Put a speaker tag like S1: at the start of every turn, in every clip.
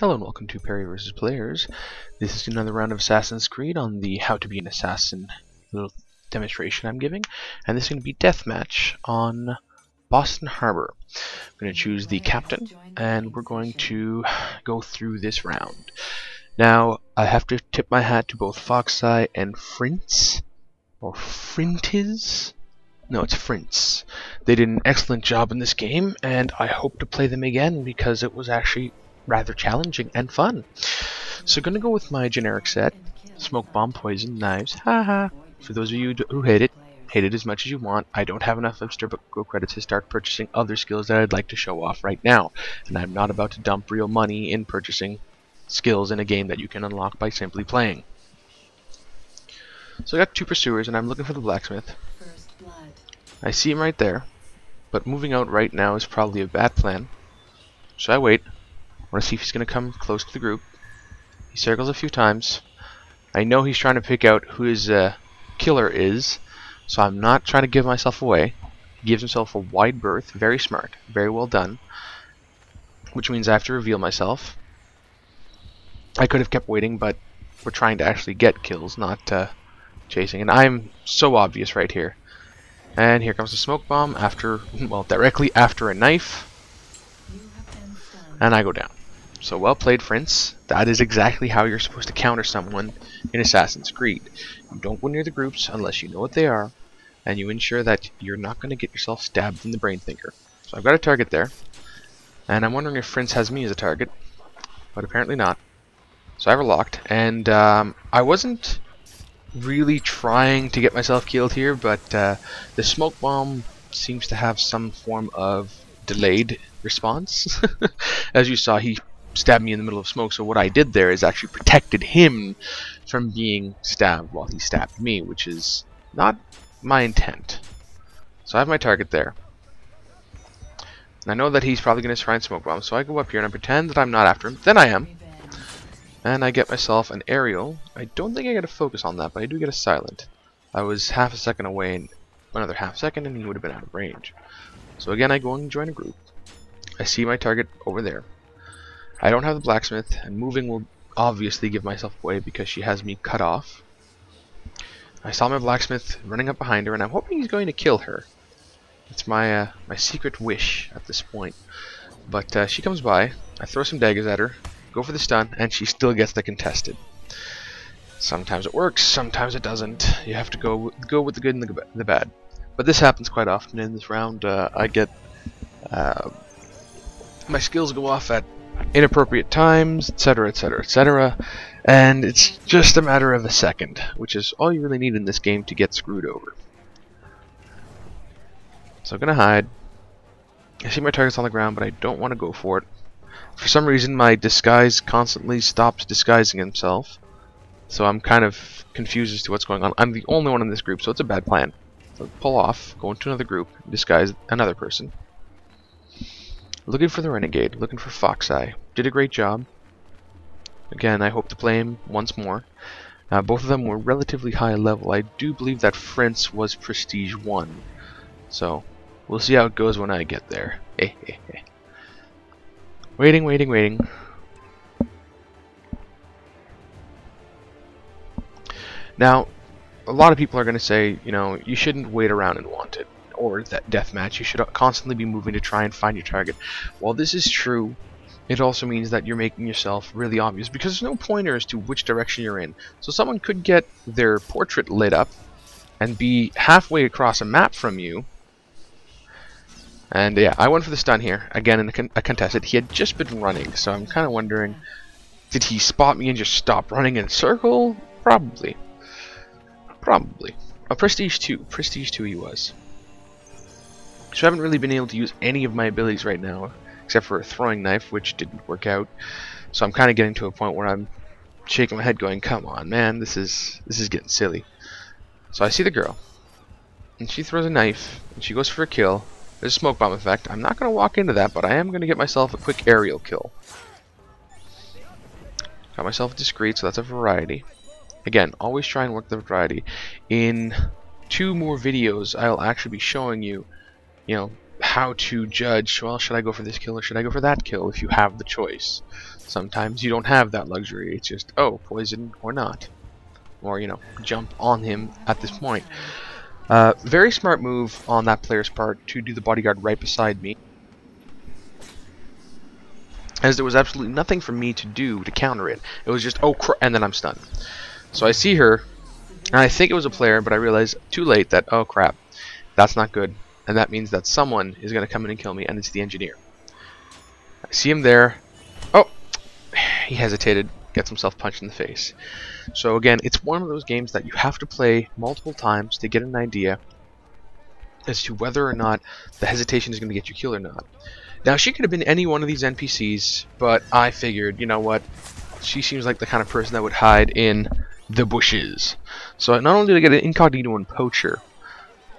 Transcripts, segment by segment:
S1: Hello and welcome to Perry vs. Players. This is another round of Assassin's Creed on the How to Be an Assassin little demonstration I'm giving. And this is going to be Deathmatch on Boston Harbor. I'm going to choose the captain and we're going to go through this round. Now, I have to tip my hat to both HtbaA and Frints, or Frintiz. No, it's Frints. They did an excellent job in this game, and I hope to play them again because it was actually rather challenging and fun. So gonna go with my generic set: smoke bomb, poison, knives. Haha. For those of you who hate it as much as you want. I don't have enough HtbaA credits to start purchasing other skills that I'd like to show off right now, and I'm not about to dump real money in purchasing skills in a game that you can unlock by simply playing. So I got two pursuers and I'm looking for the blacksmith. I see him right there, but moving out right now is probably a bad plan. So I wait. I want to see if he's going to come close to the group. He circles a few times. I know he's trying to pick out who his killer is, so I'm not trying to give myself away. He gives himself a wide berth. Very smart. Very well done. Which means I have to reveal myself. I could have kept waiting, but we're trying to actually get kills, not chasing. And I'm so obvious right here. And here comes the smoke bomb after, well, directly after a knife. And I go down. So well played, Frints. That is exactly how you're supposed to counter someone in Assassin's Creed. You don't go near the groups unless you know what they are, and you ensure that you're not going to get yourself stabbed in the brain thinker. So I've got a target there, and I'm wondering if Frints has me as a target, but apparently not. So I have her locked, and I wasn't really trying to get myself killed here, but the smoke bomb seems to have some form of delayed response. As you saw, he stabbed me in the middle of smoke, so what I did there is actually protected him from being stabbed while he stabbed me, which is not my intent. So I have my target there. And I know that he's probably going to try and smoke bomb, so I go up here and I pretend that I'm not after him. Then I am. And I get myself an aerial. I don't think I get a focus on that, but I do get a silent. I was half a second away, and another half second, and he would have been out of range. So again, I go and join a group. I see my target over there. I don't have the blacksmith, and moving will obviously give myself away because she has me cut off. I saw my blacksmith running up behind her, and I'm hoping he's going to kill her. It's my my secret wish at this point. But she comes by. I throw some daggers at her, go for the stun, and she still gets the contested. Sometimes it works, sometimes it doesn't. You have to go with the good and the bad. But this happens quite often in this round. I get my skills go off at inappropriate times, etc, etc, etc, and it's just a matter of a second, which is all you really need in this game to get screwed over. So I'm gonna hide. I see my target's on the ground, but I don't want to go for it. For some reason, my disguise constantly stops disguising himself, so I'm kind of confused as to what's going on. I'm the only one in this group, so it's a bad plan. So pull off, go into another group, disguise another person. Looking for the renegade, looking for HtbaA. Did a great job. Again, I hope to play him once more. Both of them were relatively high level. I do believe that Frints was Prestige 1. So, we'll see how it goes when I get there. Waiting, waiting, waiting. Now, a lot of people are going to say, you know, you shouldn't wait around and want it, or that deathmatch. You should constantly be moving to try and find your target. While this is true, it also means that you're making yourself really obvious, because there's no pointer as to which direction you're in. So someone could get their portrait lit up and be halfway across a map from you. And yeah, I went for the stun here, again in a contested. He had just been running, so I'm kind of wondering, did he spot me and just stop running in a circle? Probably. Probably. A Prestige 2. Prestige 2 he was. So I haven't really been able to use any of my abilities right now, except for a throwing knife, which didn't work out. So I'm kind of getting to a point where I'm shaking my head going, come on, man, this is getting silly. So I see the girl, and she throws a knife, and she goes for a kill. There's a smoke bomb effect. I'm not going to walk into that, but I am going to get myself a quick aerial kill. Got myself discreet, so that's a variety. Again, always try and work the variety. In 2 more videos, I'll actually be showing you, you know, how to judge, well, should I go for this kill or should I go for that kill if you have the choice. Sometimes you don't have that luxury. It's just, oh, poison or not. Or, you know, jump on him at this point. Very smart move on that player's part to do the bodyguard right beside me, as there was absolutely nothing for me to do to counter it. It was just, oh, and then I'm stunned. So I see her, and I think it was a player, but I realized too late that, oh crap, that's not good. And that means that someone is going to come in and kill me, and it's the engineer. I see him there. Oh, he hesitated, gets himself punched in the face. So again, it's one of those games that you have to play multiple times to get an idea as to whether or not the hesitation is going to get you killed or not. Now, she could have been any one of these NPCs, but I figured, you know what, she seems like the kind of person that would hide in the bushes. So not only did I get an incognito and poacher,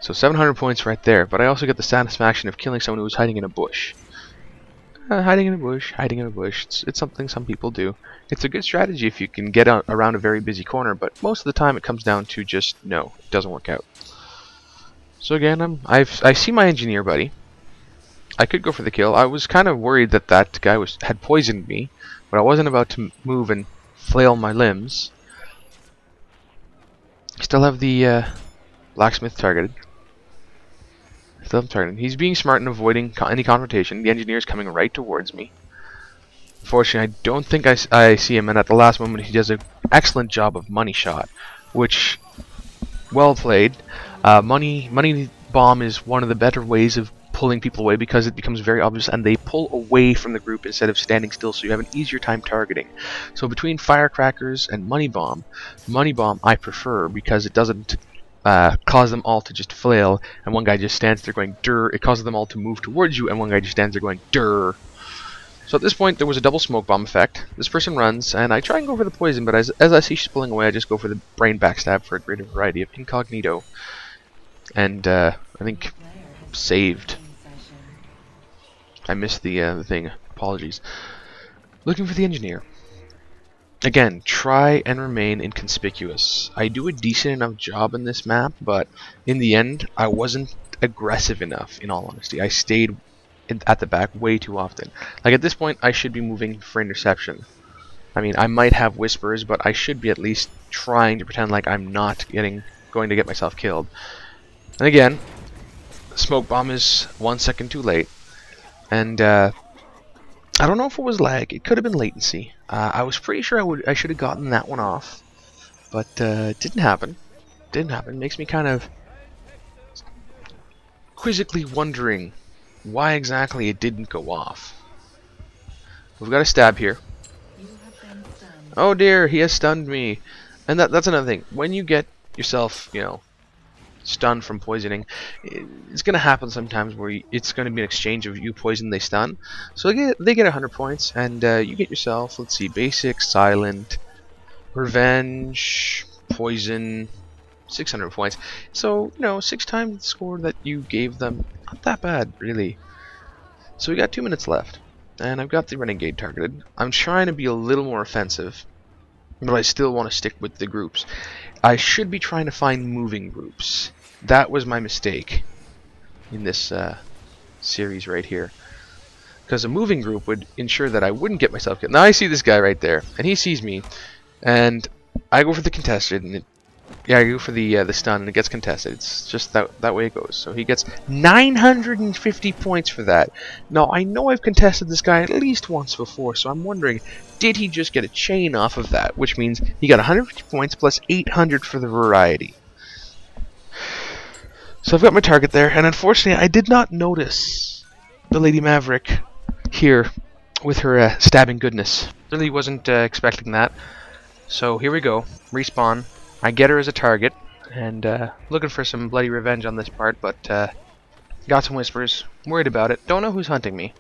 S1: so 700 points right there, but I also get the satisfaction of killing someone who was hiding in a bush. Hiding in a bush, hiding in a bush. It's something some people do. It's a good strategy if you can get around a very busy corner, but most of the time it comes down to just, no, it doesn't work out. So again, I see my engineer buddy. I could go for the kill. I was kind of worried that that guy had poisoned me, but I wasn't about to move and flail my limbs. Still have the blacksmith targeted. Still have him targeted. He's being smart and avoiding any confrontation. The engineer is coming right towards me. Unfortunately, I don't think I see him, and at the last moment he does an excellent job of money shot, which, well played. Money bomb is one of the better ways of pulling people away because it becomes very obvious and they pull away from the group instead of standing still, so you have an easier time targeting. So between firecrackers and money bomb I prefer because it doesn't cause them all to just flail and one guy just stands there going durr. It causes them all to move towards you and one guy just stands there going durr. So at this point there was a double smoke bomb effect. This person runs and I try and go for the poison, but as I see she's pulling away I just go for the brain backstab for a greater variety of incognito. And I think saved. I missed the thing. Apologies. Looking for the engineer. Again, try and remain inconspicuous. I do a decent enough job in this map, but in the end, I wasn't aggressive enough, in all honesty. I stayed at the back way too often. Like at this point, I should be moving for interception. I mean, I might have whispers, but I should be at least trying to pretend like I'm not going to get myself killed. And again, smoke bomb is 1 second too late. And I don't know if it was lag. It could have been latency. I was pretty sure I should have gotten that one off, but it didn't happen. Didn't happen. Makes me kind of quizzically wondering why exactly it didn't go off. We've got a stab here. Oh dear, he has stunned me. And that's another thing. When you get yourself, you know, stunned from poisoning, it's going to happen sometimes where it's going to be an exchange of you poison, they stun. So they get 100 points, and you get yourself, let's see, basic, silent, revenge, poison, 600 points. So, you know, 6 times the score that you gave them. Not that bad, really. So we got 2 minutes left, and I've got the renegade targeted. I'm trying to be a little more offensive, but I still want to stick with the groups. I should be trying to find moving groups. That was my mistake in this series right here. Because a moving group would ensure that I wouldn't get myself killed. Now I see this guy right there, and he sees me, and I go for the contested, and I go for the stun, and it gets contested. It's just that way it goes. So he gets 950 points for that. Now I know I've contested this guy at least once before, so I'm wondering, did he just get a chain off of that? Which means he got 150 points plus 800 for the variety. So I've got my target there, and unfortunately I did not notice the Lady Maverick here with her stabbing goodness. Really wasn't expecting that. So here we go. Respawn. I get her as a target, and looking for some bloody revenge on this part, but got some whispers. Worried about it. Don't know who's hunting me.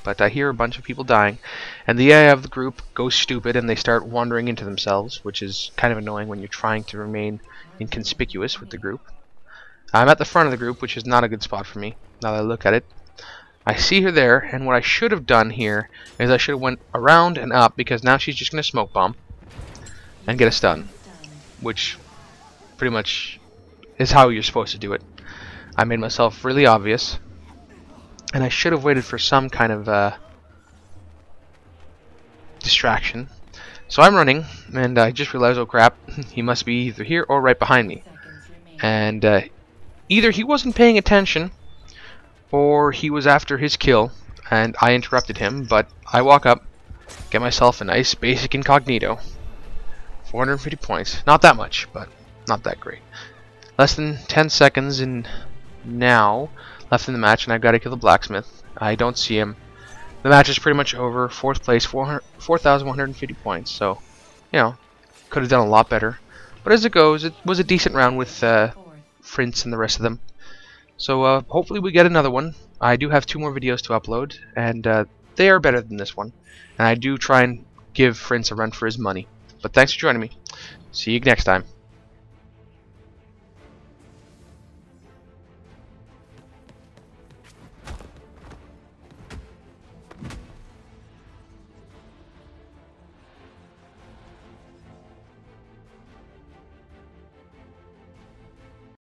S1: But I hear a bunch of people dying, and the AI of the group goes stupid and they start wandering into themselves, which is kind of annoying when you're trying to remain inconspicuous with the group. I'm at the front of the group, which is not a good spot for me, now that I look at it. I see her there, and what I should have done here is I should have went around and up, because now she's just going to smoke bomb and get a stun, which pretty much is how you're supposed to do it. I made myself really obvious. And I should have waited for some kind of distraction. So I'm running, and I just realized, oh crap, he must be either here or right behind me. And either he wasn't paying attention, or he was after his kill, and I interrupted him, but I walk up, get myself a nice basic incognito. 450 points. Not that much, but not that great. Less than 10 seconds in now left in the match, and I've got to kill the blacksmith. I don't see him. The match is pretty much over. 4th place, 4,150 points. So, you know, could have done a lot better. But as it goes, it was a decent round with Frince and the rest of them. So hopefully we get another one. I do have 2 more videos to upload, and they are better than this one. And I do try and give Frince a run for his money. But thanks for joining me. See you next time.